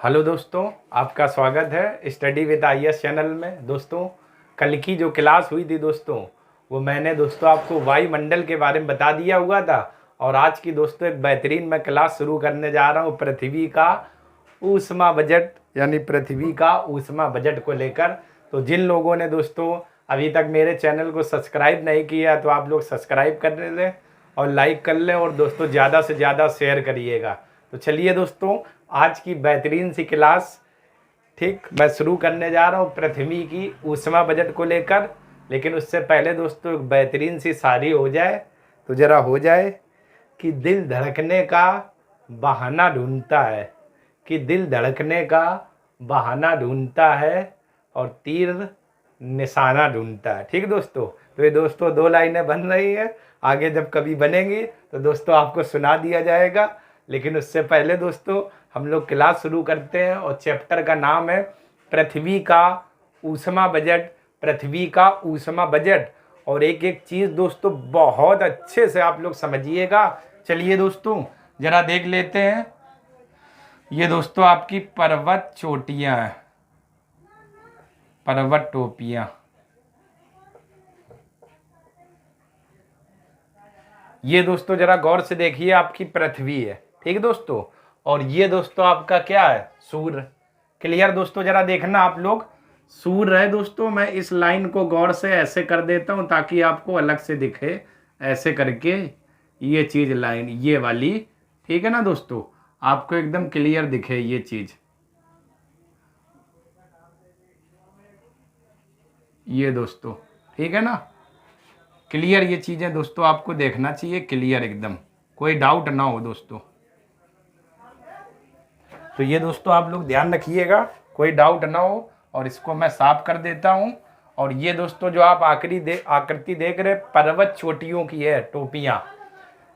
Hello दोस्तों, आपका स्वागत है स्टडी विद आईएएस चैनल में। दोस्तों, कल की जो क्लास हुई थी दोस्तों, वो मैंने दोस्तों आपको वायुमंडल के बारे में बता दिया हुआ था। और आज की दोस्तों एक बेहतरीन मैं क्लास शुरू करने जा रहा हूँ पृथ्वी का ऊष्मा बजट, यानी पृथ्वी का ऊष्मा बजट को लेकर। तो जिन लोगों ने दोस्तों अभी तक मेरे चैनल को सब्सक्राइब नहीं किया तो आप लोग सब्सक्राइब कर लें और लाइक कर लें, और दोस्तों ज़्यादा से ज़्यादा शेयर करिएगा। तो चलिए दोस्तों, आज की बेहतरीन सी क्लास मैं शुरू करने जा रहा हूँ पृथ्वी की ऊष्मा बजट को लेकर। लेकिन उससे पहले दोस्तों एक बेहतरीन सी शायरी हो जाए तो ज़रा हो जाए कि दिल धड़कने का बहाना ढूंढता है, कि दिल धड़कने का बहाना ढूंढता है और तीर निशाना ढूंढता है। ठीक दोस्तों, तो ये दोस्तों दो लाइनें बन रही है, आगे जब कभी बनेंगी तो दोस्तों आपको सुना दिया जाएगा। लेकिन उससे पहले दोस्तों हम लोग क्लास शुरू करते हैं, और चैप्टर का नाम है पृथ्वी का ऊष्मा बजट। पृथ्वी का ऊष्मा बजट, और एक एक चीज़ दोस्तों बहुत अच्छे से आप लोग समझिएगा। चलिए दोस्तों ज़रा देख लेते हैं। ये दोस्तों आपकी पर्वत चोटियाँ हैं, पर्वत टोपियाँ। ये दोस्तों ज़रा गौर से देखिए, आपकी पृथ्वी है, ठीक दोस्तों। और ये दोस्तों आपका क्या है? सूर्य। क्लियर दोस्तों, ज़रा देखना आप लोग, सूर्य है दोस्तों। मैं इस लाइन को गौर से ऐसे कर देता हूँ ताकि आपको अलग से दिखे, ऐसे करके ये चीज़ लाइन ये वाली, ठीक है ना दोस्तों, आपको एकदम क्लियर दिखे ये चीज़। ये दोस्तों ठीक है ना, क्लियर ये चीज़ें दोस्तों आपको देखना चाहिए, क्लियर एकदम, कोई डाउट ना हो दोस्तों। तो ये दोस्तों आप लोग ध्यान रखिएगा, कोई डाउट ना हो। और इसको मैं साफ कर देता हूँ। और ये दोस्तों जो आप आकृति देख रहे पर्वत चोटियों की है टोपियाँ,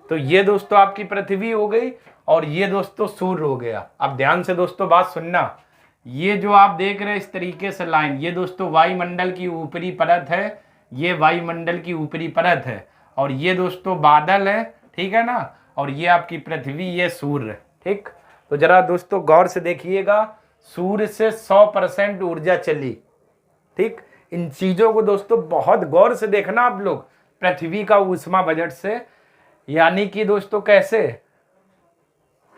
तो ये दोस्तों आपकी पृथ्वी हो गई, और ये दोस्तों सूर्य हो गया। अब ध्यान से दोस्तों बात सुनना, ये जो आप देख रहे हैं इस तरीके से लाइन, ये दोस्तों वायुमंडल की ऊपरी परत है, ये वायुमंडल की ऊपरी परत है, और ये दोस्तों बादल है, ठीक है ना। और ये आपकी पृथ्वी, ये सूर्य, ठीक। तो जरा दोस्तों गौर से देखिएगा, सूर्य से 100% ऊर्जा चली, ठीक। इन चीजों को दोस्तों बहुत गौर से देखना आप लोग, पृथ्वी का ऊष्मा बजट से। यानी कि दोस्तों कैसे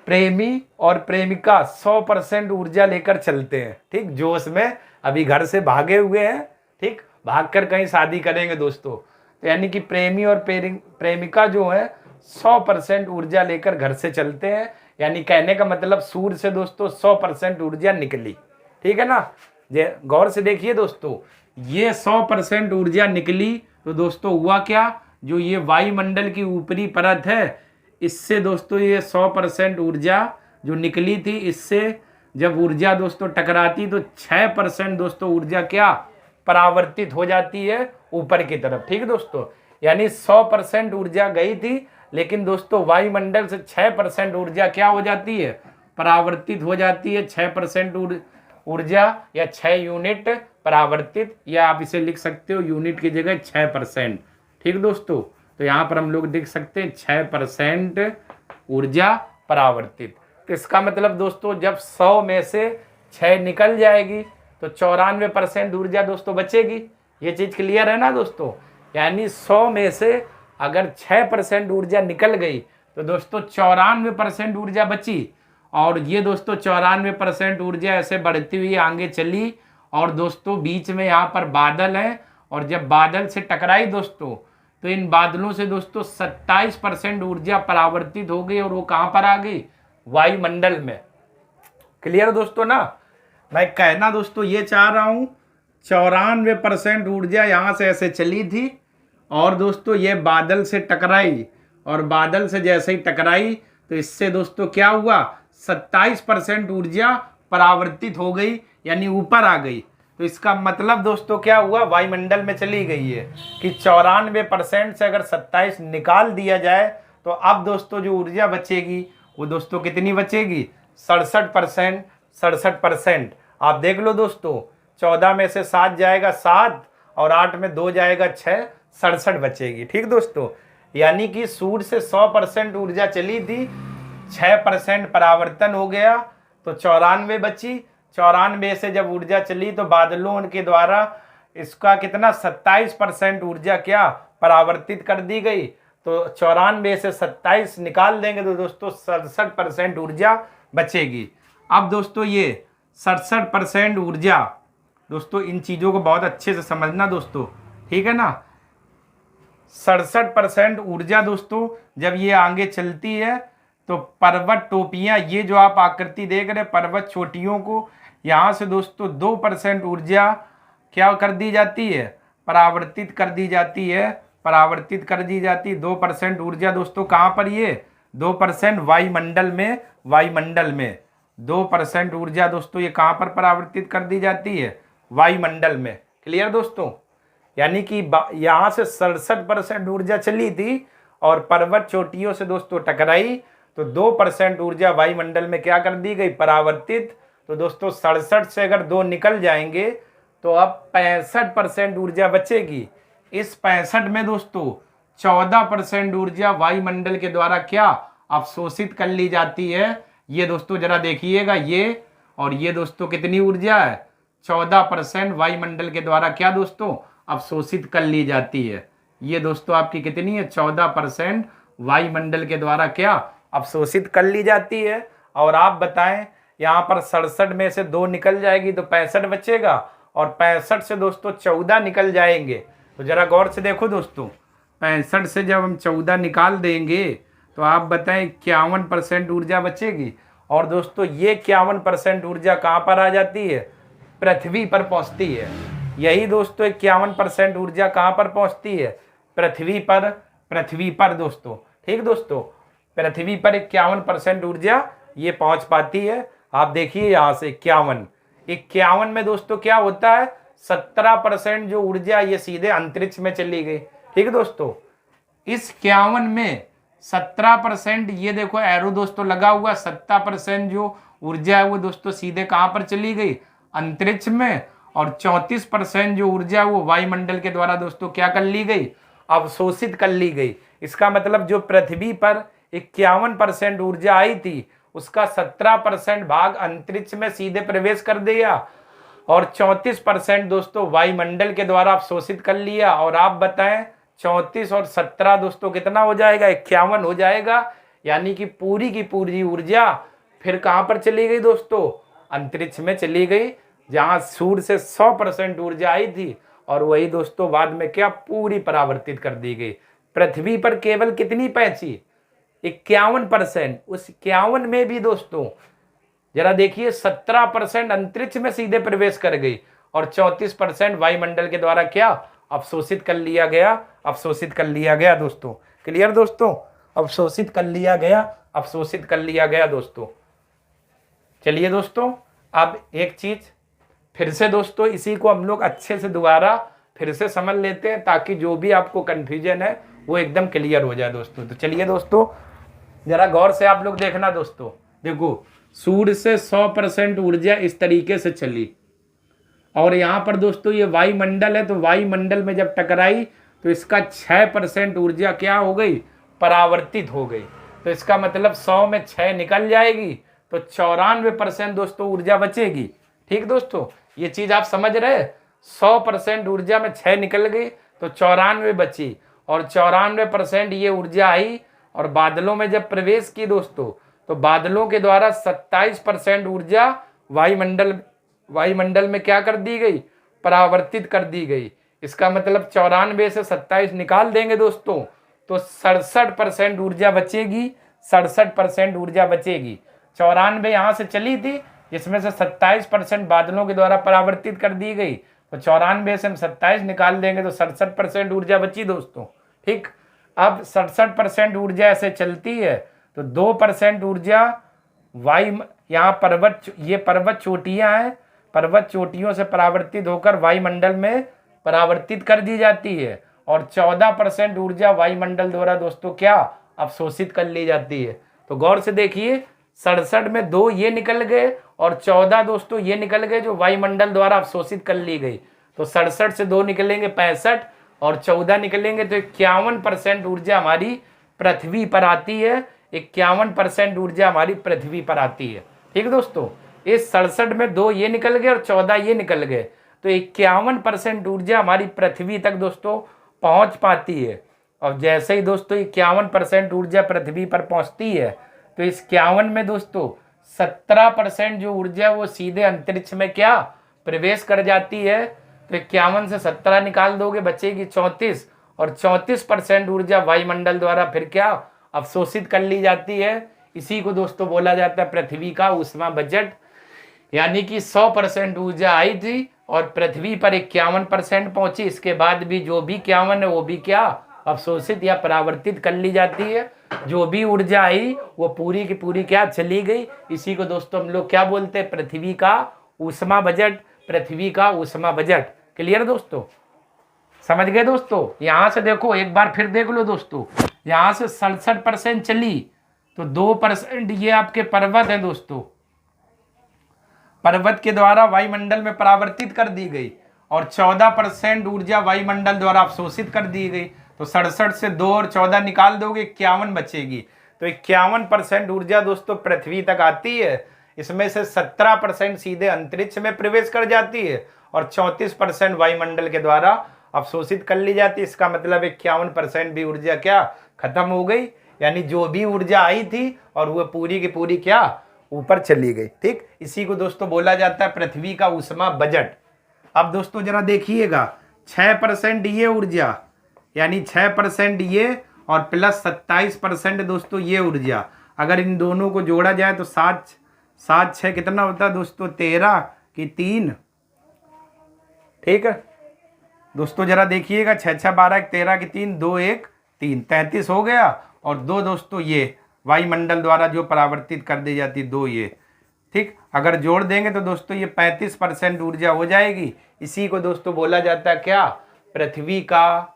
प्रेमी और प्रेमिका 100% ऊर्जा लेकर चलते हैं, ठीक। जोश में अभी घर से भागे हुए हैं, ठीक, भागकर कहीं शादी करेंगे दोस्तों। तो यानी कि प्रेमी और प्रेमिका जो है 100% ऊर्जा लेकर घर से चलते हैं। यानी कहने का मतलब सूर्य से दोस्तों 100% ऊर्जा निकली, ठीक है ना। ये गौर से देखिए दोस्तों, ये 100% ऊर्जा निकली, तो दोस्तों हुआ क्या, जो ये वायुमंडल की ऊपरी परत है, इससे दोस्तों ये 100% ऊर्जा जो निकली थी, इससे जब ऊर्जा दोस्तों टकराती तो 6% दोस्तों ऊर्जा क्या परावर्तित हो जाती है ऊपर की तरफ, ठीक दोस्तों। यानी 100% ऊर्जा गई थी, लेकिन दोस्तों वायुमंडल से 6% ऊर्जा क्या हो जाती है, परावर्तित हो जाती है। 6% ऊर्जा या 6 यूनिट परावर्तित, या आप इसे लिख सकते हो यूनिट की जगह 6%, ठीक दोस्तों। तो यहाँ पर हम लोग देख सकते हैं 6% ऊर्जा परावर्तित। तो इसका मतलब दोस्तों जब 100 में से 6 निकल जाएगी तो 94% ऊर्जा दोस्तों बचेगी। ये चीज़ क्लियर है ना दोस्तों। यानी 100 में से अगर 6% ऊर्जा निकल गई तो दोस्तों 94% ऊर्जा बची। और ये दोस्तों 94% ऊर्जा ऐसे बढ़ती हुई आगे चली, और दोस्तों बीच में यहाँ पर बादल है, और जब बादल से टकराई दोस्तों, तो इन बादलों से दोस्तों 27% ऊर्जा परावर्तित हो गई, और वो कहाँ पर आ गई, वायुमंडल में। क्लियर दोस्तों ना। मैं कहना दोस्तों ये चाह रहा हूँ, 94% ऊर्जा यहाँ से ऐसे चली थी, और दोस्तों ये बादल से टकराई, और बादल से जैसे ही टकराई तो इससे दोस्तों क्या हुआ, 27% ऊर्जा परावर्तित हो गई, यानी ऊपर आ गई। तो इसका मतलब दोस्तों क्या हुआ, वायुमंडल में चली गई है कि 94% से अगर 27 निकाल दिया जाए तो अब दोस्तों जो ऊर्जा बचेगी वो दोस्तों कितनी बचेगी, 67%। 67% आप देख लो दोस्तों, 14 में से 7 जाएगा 7, और 8 में 2 जाएगा 6, 67 बचेगी, ठीक दोस्तों। यानी कि सूर्य से 100% ऊर्जा चली थी, 6% परावर्तन हो गया, तो 94 बची। 94 से जब ऊर्जा चली तो बादलों के द्वारा इसका कितना 27% ऊर्जा क्या परावर्तित कर दी गई। तो 94 से 27 निकाल देंगे तो दोस्तों 67% ऊर्जा बचेगी। अब दोस्तों ये 67% ऊर्जा, दोस्तों इन चीज़ों को बहुत अच्छे से समझना दोस्तों, ठीक है ना। 67% ऊर्जा दोस्तों जब ये आगे चलती है तो पर्वत टोपियां, ये जो आप आकृति देख रहे हैं पर्वत चोटियों को, यहाँ से दोस्तों 2% ऊर्जा क्या कर दी जाती है परावर्तित कर दी जाती है, परावर्तित कर दी जाती है 2% ऊर्जा दोस्तों कहाँ पर, ये 2% वायुमंडल में, वायुमंडल में 2% ऊर्जा दोस्तों ये कहाँ पर परावर्तित कर दी जाती है, वायुमंडल में। क्लियर दोस्तों, यानी कि यहाँ से 67% ऊर्जा चली थी और पर्वत चोटियों से दोस्तों टकराई तो 2% ऊर्जा वायुमंडल में क्या कर दी गई परावर्तित। तो दोस्तों 67 से अगर 2 निकल जाएंगे तो अब 65% ऊर्जा बचेगी। इस 65 में दोस्तों 14% ऊर्जा वायुमंडल के द्वारा क्या अवशोषित कर ली जाती है। ये दोस्तों जरा देखिएगा, ये और ये दोस्तों कितनी ऊर्जा है 14% वायुमंडल के द्वारा क्या दोस्तों अवशोषित कर ली जाती है। ये दोस्तों आपकी कितनी है 14% वायुमंडल के द्वारा क्या अवशोषित कर ली जाती है। और आप बताएं यहाँ पर 67 में से 2 निकल जाएगी तो 65 बचेगा और 65 से दोस्तों 14 निकल जाएंगे। तो जरा गौर से देखो दोस्तों, 65 से जब हम 14 निकाल देंगे तो आप बताएं 51% ऊर्जा बचेगी। और दोस्तों ये 51% ऊर्जा कहाँ पर आ जाती है पृथ्वी पर पहुँचती है। यही दोस्तों 51% ऊर्जा कहाँ पर पहुँचती है पृथ्वी पर, पृथ्वी पर दोस्तों, ठीक दोस्तों पृथ्वी पर 51% ऊर्जा ये पहुँच पाती है। आप देखिए यहाँ से 51 में दोस्तों क्या होता है 17% जो ऊर्जा ये सीधे अंतरिक्ष में चली गई। ठीक है दोस्तों, इस 51 में 17% ये देखो एरो दोस्तों लगा हुआ, 17% जो ऊर्जा है वो दोस्तों सीधे कहाँ पर चली गई अंतरिक्ष में और 34% जो ऊर्जा वो वायुमंडल के द्वारा दोस्तों क्या कर ली गई अवशोषित कर ली गई। इसका मतलब जो पृथ्वी पर 51% ऊर्जा आई थी उसका 17% भाग अंतरिक्ष में सीधे प्रवेश कर दिया और 34% दोस्तों वायुमंडल के द्वारा अवशोषित कर लिया। और आप बताएं 34 और 17 दोस्तों कितना हो जाएगा 51 हो जाएगा। यानी कि पूरी की पूरी ऊर्जा फिर कहां पर चली गई दोस्तों अंतरिक्ष में चली गई, जहां सूर्य से 100% ऊर्जा आई थी और वही दोस्तों बाद में क्या पूरी परावर्तित कर दी गई। पृथ्वी पर केवल कितनी पहुंची 51%। उस 51 में भी दोस्तों जरा देखिए 17% अंतरिक्ष में सीधे प्रवेश कर गई और 34% वायुमंडल के द्वारा क्या अवशोषित कर लिया गया, अवशोषित कर लिया गया दोस्तों। क्लियर दोस्तों, अवशोषित कर लिया गया, अवशोषित कर लिया गया दोस्तों। चलिए दोस्तों अब एक चीज फिर से दोस्तों इसी को हम लोग अच्छे से दोबारा फिर से समझ लेते हैं ताकि जो भी आपको कंफ्यूजन है वो एकदम क्लियर हो जाए दोस्तों। तो चलिए दोस्तों जरा गौर से आप लोग देखना दोस्तों, देखो सूर्य से 100% ऊर्जा इस तरीके से चली और यहाँ पर दोस्तों ये वायुमंडल है, तो वायुमंडल में जब टकराई तो इसका 6% ऊर्जा क्या हो गई परावर्तित हो गई। तो इसका मतलब 100 में 6 निकल जाएगी तो 94% दोस्तों ऊर्जा बचेगी। ठीक दोस्तों, ये चीज आप समझ रहे, 100% ऊर्जा में 6 निकल गई तो 94 बची और 94% ये ऊर्जा आई और बादलों में जब प्रवेश की दोस्तों तो बादलों के द्वारा 27% ऊर्जा वायुमंडल में क्या कर दी गई परावर्तित कर दी गई। इसका मतलब 94 से 27 निकाल देंगे दोस्तों तो 67% ऊर्जा बचेगी, 67% ऊर्जा बचेगी। 94 यहाँ से चली थी जिसमें से 27% बादलों के द्वारा परावर्तित कर दी गई, तो 94 से हम 27 निकाल देंगे तो 67% ऊर्जा बची दोस्तों। ठीक, अब 67% ऊर्जा ऐसे चलती है तो 2% ऊर्जा यहाँ पर्वत चोटियां हैं, पर्वत चोटियों से परावर्तित होकर वायुमंडल में परावर्तित कर दी जाती है और 14% ऊर्जा वायुमंडल द्वारा दोस्तों क्या अवशोषित कर ली जाती है। तो गौर से देखिए 67 में 2 ये निकल गए और 14 दोस्तों ये निकल गए जो वायुमंडल द्वारा अवशोषित कर ली गई। तो 67 से 2 निकलेंगे 65 और 14 निकलेंगे तो 51% ऊर्जा हमारी पृथ्वी पर आती है, 51% ऊर्जा हमारी पृथ्वी पर आती है। ठीक है दोस्तों, इस 67 में 2 ये निकल गए और 14 ये निकल गए, तो 51% ऊर्जा हमारी पृथ्वी तक दोस्तों पहुंच पाती है। और जैसे ही दोस्तों 51% ऊर्जा पृथ्वी पर पहुंचती है, तो इस 51 में दोस्तों 17% जो ऊर्जा वो सीधे अंतरिक्ष में क्या प्रवेश कर जाती है। तो 51 से 17 निकाल दोगे, बचेगी 34, और 34% ऊर्जा वायुमंडल द्वारा फिर क्या अवशोषित कर ली जाती है। इसी को दोस्तों बोला जाता है पृथ्वी का ऊष्मा बजट। यानी कि 100% ऊर्जा आई थी और पृथ्वी पर 51% पहुंची, इसके बाद भी जो भी 51 है वो भी क्या अवशोषित या परावर्तित कर ली जाती है। जो भी ऊर्जा आई वो पूरी की पूरी क्या चली गई। इसी को दोस्तों हम लोग क्या बोलते हैं, पृथ्वी का ऊष्मा बजट, पृथ्वी का ऊष्मा बजट। क्लियर दोस्तों, समझ गए दोस्तों। यहां से देखो एक बार फिर देख लो दोस्तों, यहां से 67% चली, तो 2% ये आपके पर्वत है दोस्तों, पर्वत के द्वारा वायुमंडल में परावर्तित कर दी गई, और 14% ऊर्जा वायुमंडल द्वारा अवशोषित कर दी गई। तो 67 से 2 और 14 निकाल दोगे, 51 बचेगी। तो 51% ऊर्जा दोस्तों पृथ्वी तक आती है, इसमें से 17% सीधे अंतरिक्ष में प्रवेश कर जाती है, और 34% वायुमंडल के द्वारा अवशोषित कर ली जाती है। इसका मतलब 51% भी ऊर्जा क्या खत्म हो गई, यानी जो भी ऊर्जा आई थी और वो पूरी की पूरी क्या ऊपर चली गई। ठीक, इसी को दोस्तों बोला जाता है पृथ्वी का ऊष्मा बजट। अब दोस्तों जरा देखिएगा, 6% ये ऊर्जा, यानी 6% ये और प्लस 27% दोस्तों ये ऊर्जा, अगर इन दोनों को जोड़ा जाए तो 7 6 कितना होता है दोस्तों, 13 की 3। ठीक है दोस्तों, जरा देखिएगा, 6 6 12 13 की 3, 2 1 3, 33 हो गया। और 2 दोस्तों ये वायुमंडल द्वारा जो परावर्तित कर दी जाती 2 ये। ठीक, अगर जोड़ देंगे तो दोस्तों ये 35% ऊर्जा हो जाएगी। इसी को दोस्तों बोला जाता है क्या, पृथ्वी का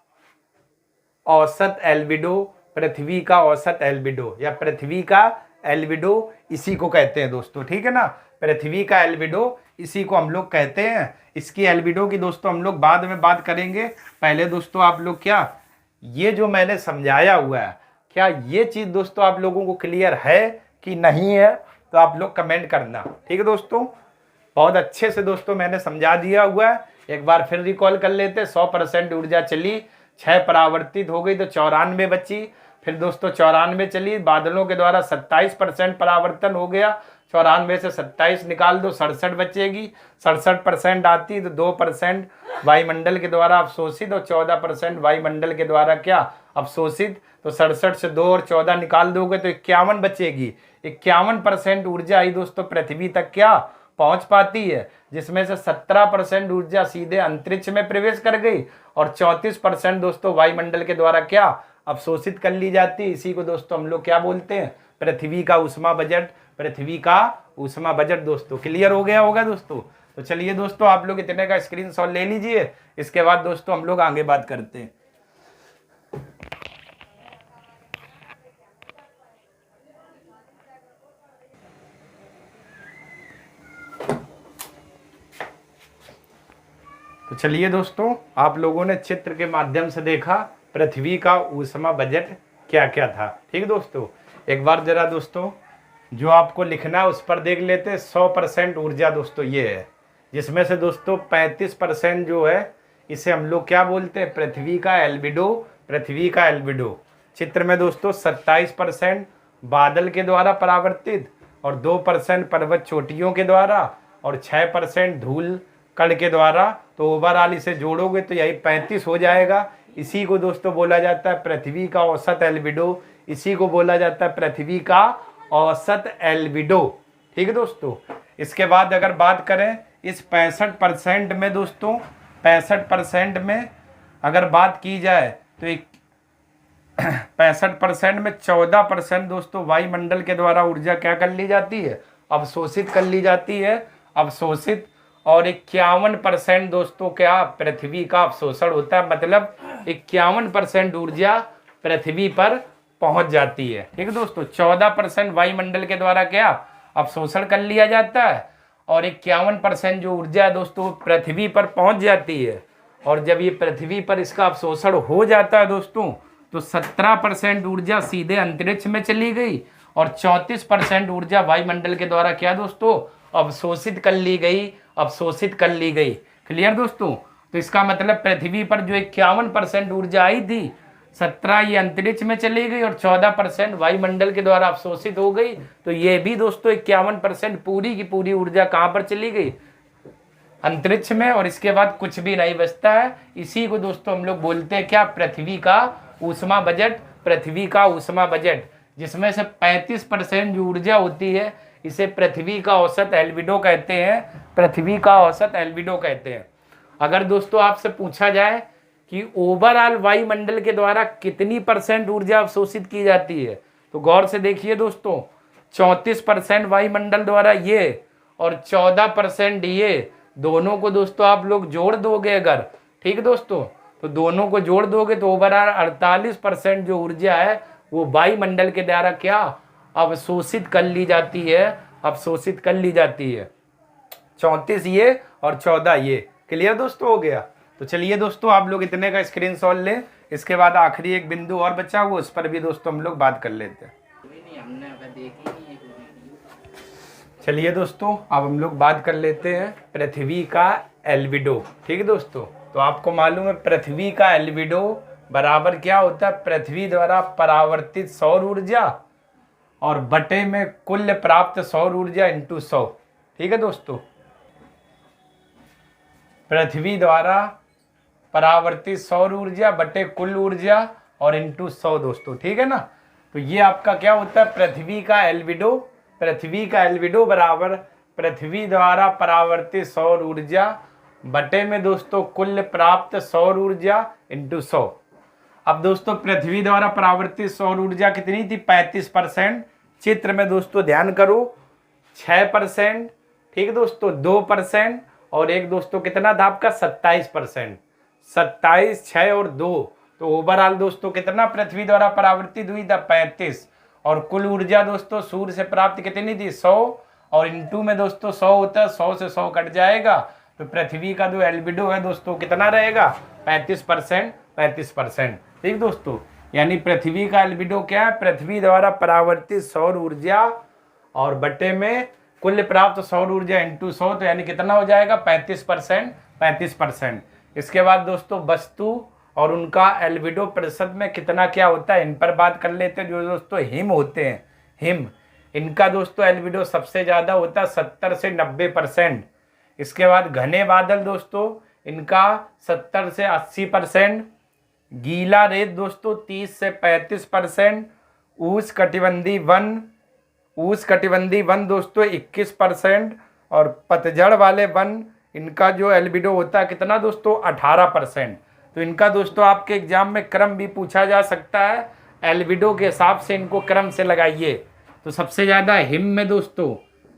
औसत एल्बिडो, पृथ्वी का औसत एल्बिडो या पृथ्वी का एल्बिडो इसी को कहते हैं दोस्तों। ठीक है ना, पृथ्वी का एल्बिडो इसी को हम लोग कहते हैं। इसकी एल्बिडो की दोस्तों हम लोग बाद में बात करेंगे। पहले दोस्तों आप लोग क्या ये जो मैंने समझाया हुआ है, क्या ये चीज दोस्तों आप लोगों को क्लियर है कि नहीं है, तो आप लोग कमेंट करना। ठीक है दोस्तों, बहुत अच्छे से दोस्तों मैंने समझा दिया हुआ है। एक बार फिर रिकॉल कर लेते। 100% ऊर्जा चली, 6 परावर्तित हो गई तो 94 बची। फिर दोस्तों 94 चली, बादलों के द्वारा 27% परावर्तन हो गया। 94 से 27 निकाल दो, 67 बचेगी। 67% आती तो 2% वायुमंडल के द्वारा अवशोषित और 14% वायुमंडल के द्वारा क्या अवशोषित। तो 67 से 2 और 14 निकाल दोगे तो 51 बचेगी। 51% ऊर्जा आई दोस्तों पृथ्वी तक क्या पहुंच पाती है, जिसमें से 17% ऊर्जा सीधे अंतरिक्ष में प्रवेश कर गई और 34% दोस्तों वायुमंडल के द्वारा क्या अवशोषित कर ली जाती है। इसी को दोस्तों हम लोग क्या बोलते हैं, पृथ्वी का ऊष्मा बजट, पृथ्वी का ऊष्मा बजट। दोस्तों क्लियर हो गया होगा दोस्तों। तो चलिए दोस्तों आप लोग इतने का स्क्रीनशॉट ले लीजिए। इसके बाद दोस्तों हम लोग आगे बात करते हैं। तो चलिए दोस्तों, आप लोगों ने चित्र के माध्यम से देखा पृथ्वी का ऊष्मा बजट क्या क्या था। ठीक दोस्तों, एक बार जरा दोस्तों जो आपको लिखना है उस पर देख लेते। 100% ऊर्जा दोस्तों ये है, जिसमें से दोस्तों 35% जो है इसे हम लोग क्या बोलते हैं, पृथ्वी का एल्बिडो, पृथ्वी का एल्बिडो। चित्र में दोस्तों 27% बादल के द्वारा परावर्तित और 2% पर्वत चोटियों के द्वारा और 6% धूल कण के द्वारा। तो ओवरऑल इसे जोड़ोगे तो यही 35 हो जाएगा। इसी को दोस्तों बोला जाता है पृथ्वी का औसत एल्बिडो, इसी को बोला जाता है पृथ्वी का औसत एल्बिडो। ठीक है दोस्तों, इसके बाद अगर बात करें इस 65% में दोस्तों, 65% में अगर बात की जाए तो 65% में 14% दोस्तों वायुमंडल के द्वारा ऊर्जा क्या कर ली जाती है, अवशोषित कर ली जाती है, अवशोषित। और 51% दोस्तों क्या पृथ्वी का अवशोषण होता है, मतलब 51% ऊर्जा पृथ्वी पर पहुंच जाती है। ठीक है दोस्तों, 14% वायुमंडल के द्वारा क्या अवशोषण कर लिया जाता है और 51% जो ऊर्जा है दोस्तों पृथ्वी पर पहुंच जाती है। और जब ये पृथ्वी पर इसका अवशोषण हो जाता है दोस्तों, तो 17% ऊर्जा सीधे अंतरिक्ष में चली गई और 34% ऊर्जा वायुमंडल के द्वारा क्या दोस्तों अवशोषित कर ली गई, अवशोषित कर ली गई। क्लियर दोस्तों। तो इसका मतलब पृथ्वी पर जो 51% ऊर्जा आई थी, 17 ये अंतरिक्ष में चली गई और 14% वायुमंडल के द्वारा अवशोषित हो गई। तो ये भी दोस्तों 51% पूरी की पूरी ऊर्जा कहाँ पर चली गई, अंतरिक्ष में, और इसके बाद कुछ भी नहीं बचता है। इसी को दोस्तों हम लोग बोलते हैं क्या, पृथ्वी का ऊष्मा बजट। पृथ्वी का ऊष्मा बजट, जिसमें से 35% जो ऊर्जा होती है इसे पृथ्वी का औसत एल्बिडो कहते हैं। पृथ्वी का औसत एल्बिडो कहते हैं। अगर दोस्तों आपसे पूछा जाए कि ओवरऑल वायुमंडल के द्वारा कितनी % ऊर्जा अवशोषित की जाती है, तो गौर से देखिए दोस्तों, 34% वायुमंडल द्वारा ये और 14% ये, दोनों को दोस्तों आप लोग जोड़ दोगे अगर, ठीक है दोस्तों, तो दोनों को जोड़ दोगे तो ओवरऑल 48% जो ऊर्जा है वो वायुमंडल के द्वारा क्या अवशोषित कर ली जाती है, अवशोषित कर ली जाती है। 34 ये और 14 ये। क्लियर दोस्तों हो गया। तो चलिए दोस्तों आप लोग इतने का स्क्रीनशॉट लें। इसके बाद आखिरी एक बिंदु और बचा हुआ, उस पर भी दोस्तों हम लोग बात कर लेते हैं। चलिए दोस्तों अब हम लोग बात कर लेते हैं पृथ्वी का एल्बिडो। ठीक है दोस्तों, तो आपको मालूम है पृथ्वी का एल्बिडो बराबर क्या होता है, पृथ्वी द्वारा परावर्तित सौर ऊर्जा और बटे में कुल प्राप्त सौर ऊर्जा इंटू 100। ठीक है दोस्तों, पृथ्वी द्वारा परावर्तित सौर ऊर्जा बटे कुल ऊर्जा और इंटू 100 दोस्तों। ठीक है ना, तो ये आपका क्या होता है पृथ्वी का एल्बिडो। पृथ्वी का एल्बिडो बराबर पृथ्वी द्वारा परावर्तित सौर ऊर्जा बटे में दोस्तों कुल प्राप्त सौर ऊर्जा इंटू 100। अब दोस्तों पृथ्वी द्वारा परावर्तित सौर ऊर्जा कितनी थी, 35%। चित्र में दोस्तों ध्यान करो 6%, ठीक है दोस्तों, 2% और एक दोस्तों कितना था आपका 27%। 27, 6 और 2, तो ओवरऑल दोस्तों कितना पृथ्वी द्वारा परावर्तित हुई था 35। और कुल ऊर्जा दोस्तों सूर्य से प्राप्त कितनी थी 100 और इंटू में दोस्तों 100 होता है, 100 से 100 कट जाएगा, तो पृथ्वी का जो एल्बिडो है दोस्तों कितना रहेगा 35%। 35%। ठीक दोस्तों, यानी पृथ्वी का एल्बिडो क्या है, पृथ्वी द्वारा परावर्तित सौर ऊर्जा और बटे में कुल प्राप्त सौर ऊर्जा इंटू 100, तो यानी कितना हो जाएगा 35%। 35%। इसके बाद दोस्तों वस्तु और उनका एल्बिडो प्रतिशत में कितना क्या होता है, इन पर बात कर लेते हैं। जो दोस्तों हिम होते हैं, हिम, इनका दोस्तों एल्बिडो सबसे ज़्यादा होता है 70 से 90%। इसके बाद घने बादल दोस्तों इनका 70 से 80%। गीला रेत दोस्तों 30 से 35%। उष्णकटिबंधीय वन दोस्तों 21% और पतझड़ वाले वन इनका जो एल्बिडो होता है कितना दोस्तों 18%। तो इनका दोस्तों आपके एग्जाम में क्रम भी पूछा जा सकता है, एल्बिडो के हिसाब से इनको क्रम से लगाइए। तो सबसे ज़्यादा हिम में दोस्तों,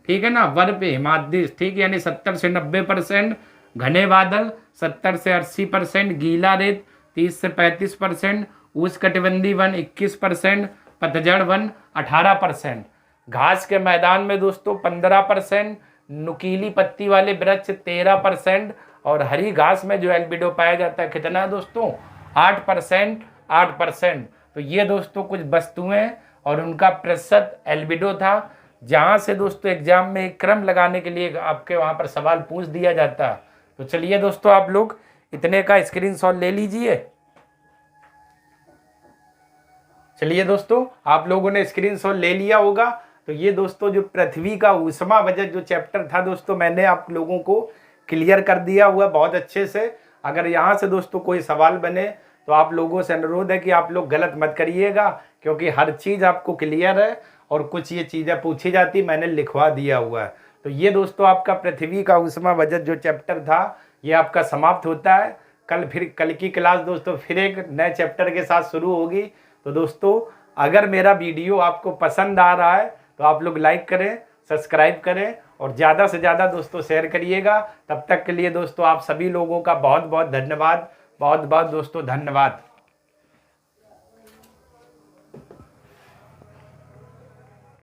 ठीक है ना, बर्फ हिमाद्री, ठीक, यानी 70 से 90%। घने बादल 70 से 80%। गीला रेत 30 से 35%। उष्णकटिबंधीय वन 21%। पतझड़ वन 18%। घास के मैदान में दोस्तों 15%। नुकीली पत्ती वाले वृक्ष 13% और हरी घास में जो एल्बिडो पाया जाता है कितना है दोस्तों 8%। 8%। तो ये दोस्तों कुछ वस्तुएं और उनका प्रतिशत एल्बिडो था, जहां से दोस्तों एग्जाम में एक क्रम लगाने के लिए आपके वहां पर सवाल पूछ दिया जाता है। तो चलिए दोस्तों आप लोग इतने का स्क्रीनशॉट ले लीजिए। चलिए दोस्तों आप लोगों ने स्क्रीनशॉट ले लिया होगा। तो ये दोस्तों जो पृथ्वी का ऊष्मा बजट जो चैप्टर था दोस्तों मैंने आप लोगों को क्लियर कर दिया हुआ बहुत अच्छे से। अगर यहाँ से दोस्तों कोई सवाल बने तो आप लोगों से अनुरोध है कि आप लोग गलत मत करिएगा, क्योंकि हर चीज़ आपको क्लियर है और कुछ ये चीज़ें पूछी जाती मैंने लिखवा दिया हुआ है। तो ये दोस्तों आपका पृथ्वी का ऊष्मा बजट जो चैप्टर था ये आपका समाप्त होता है। कल की क्लास दोस्तों फिर एक नए चैप्टर के साथ शुरू होगी। तो दोस्तों अगर मेरा वीडियो आपको पसंद आ रहा है तो आप लोग लाइक करें, सब्सक्राइब करें और ज़्यादा से ज़्यादा दोस्तों शेयर करिएगा। तब तक के लिए दोस्तों आप सभी लोगों का बहुत बहुत धन्यवाद, बहुत बहुत दोस्तों धन्यवाद।